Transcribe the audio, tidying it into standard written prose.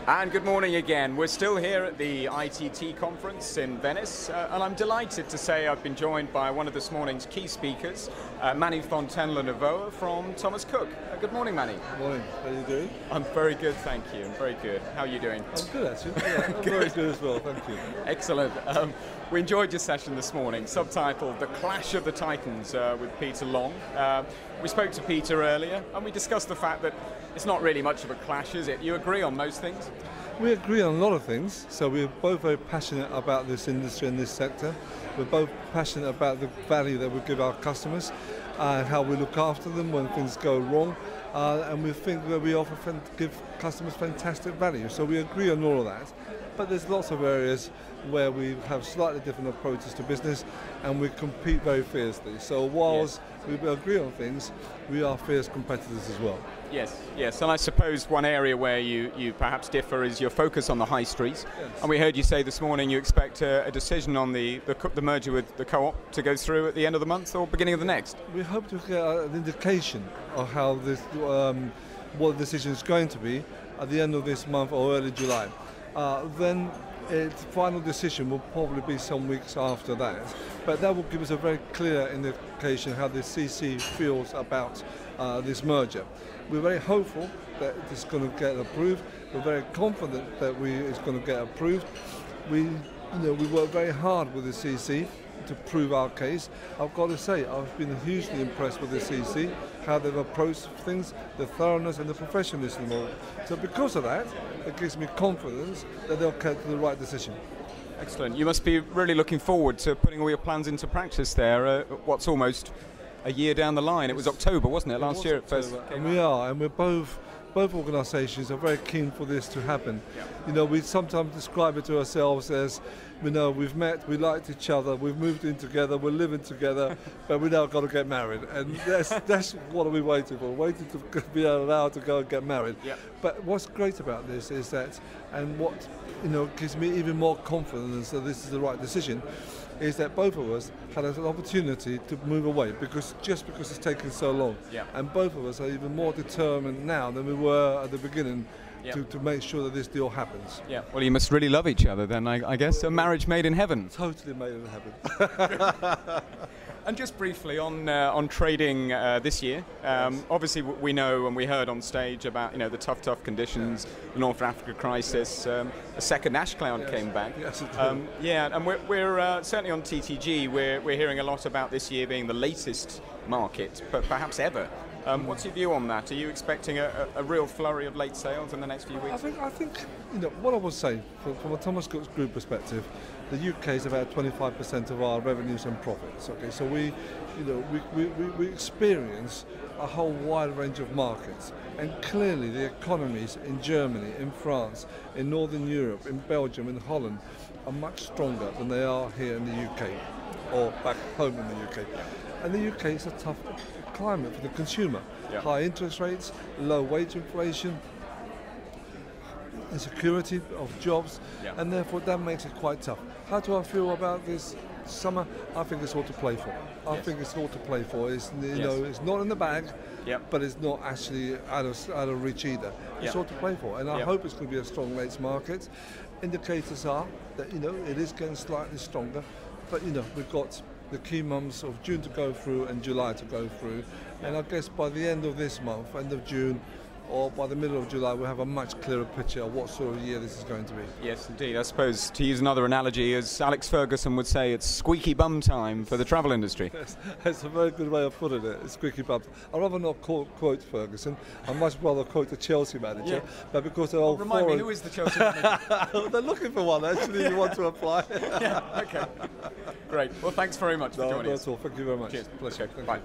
And good morning again. We're still here at the ITT conference in Venice, and I'm delighted to say I've been joined by one of this morning's key speakers, Manny Fontenla Novoa from Thomas Cook. Good morning, Manny. Good morning. How are you doing? I'm very good, thank you. I'm very good. How are you doing? I'm good, actually. Yeah, I'm very good as well, thank you. Excellent. We enjoyed your session this morning, subtitled The Clash of the Titans with Peter Long. We spoke to Peter earlier, and we discussed the fact that it's not really much of a clash, is it? You agree on most things? We agree on a lot of things, so we're both very passionate about this industry and this sector. We're both passionate about the value that we give our customers and how we look after them when things go wrong, and we think that we offer give customers fantastic value. So we agree on all of that, but there's lots of areas where we have slightly different approaches to business and we compete very fiercely. So whilst we agree on things, we are fierce competitors as well. Yes, and I suppose one area where you perhaps differ is your focus on the high street. Yes. And we heard you say this morning you expect a decision on the merger with the co-op to go through at the end of the month or beginning of the next. We hope to get an indication of how this, what the decision is going to be at the end of this month or early July. Then its final decision will probably be some weeks after that, but that will give us a very clear indication how the CC feels about this merger. We're very hopeful that it's going to get approved. We're very confident that it's going to get approved. We work very hard with the CC to prove our case. I've got to say, I've been hugely impressed with the CC, how they've approached things, the thoroughness and the professionalism of it. So because of that, it gives me confidence that they'll get to the right decision. Excellent. You must be really looking forward to putting all your plans into practice there. What's almost a year down the line. It was October, wasn't it, last year? And we are, and we're both organisations are very keen for this to happen. Yeah. We sometimes describe it to ourselves as, we've met, we liked each other, we've moved in together, we're living together, but we now got to get married. And that's what are we waiting for? Waiting to be allowed to go and get married. Yeah. But what's great about this is that, and what gives me even more confidence that this is the right decision, is that both of us had an opportunity to move away because it's taken so long. Yeah. And both of us are even more determined now than we were at the beginning to make sure that this deal happens. Yeah. Well, you must really love each other then, I guess. A marriage made in heaven. Totally made in heaven. And just briefly on trading this year, obviously we know and we heard on stage about the tough conditions, the North Africa crisis. A second ash cloud came back. Yes, it did. And we're certainly on TTG. We're hearing a lot about this year being the latest market, but perhaps ever. What's your view on that? Are you expecting a real flurry of late sales in the next few weeks? I think what I would say from a Thomas Cook Group perspective, the UK is about 25% of our revenues and profits. Okay, so we experience a whole wide range of markets, and clearly the economies in Germany, in France, in Northern Europe, in Belgium, in Holland are much stronger than they are here in the UK or back home in the UK. And the UK is a tough climate for the consumer. Yeah. High interest rates, low wage inflation, insecurity of jobs, and therefore that makes it quite tough. How do I feel about this summer? I think it's all to play for. I think it's all to play for. It's it's not in the bag, but it's not actually out of reach either. It's all to play for, and I hope it's going to be a strong rates market. Indicators are that it is getting slightly stronger, but we've got the key months of June to go through and July to go through, and I guess by the end of this month, end of June, or by the middle of July, we'll have a much clearer picture of what sort of year this is going to be. Yes, indeed. I suppose, to use another analogy, as Alex Ferguson would say, it's squeaky bum time for the travel industry. That's a very good way of putting it, it's squeaky bum. I'd rather not quote Ferguson, I'd much rather quote the Chelsea manager, but because they're all remind me, who is the Chelsea manager? They're looking for one, actually, if you want to apply. Okay. Great. Well, thanks very much for joining us. That's all. Thank you very much. Cheers. Pleasure. Bye.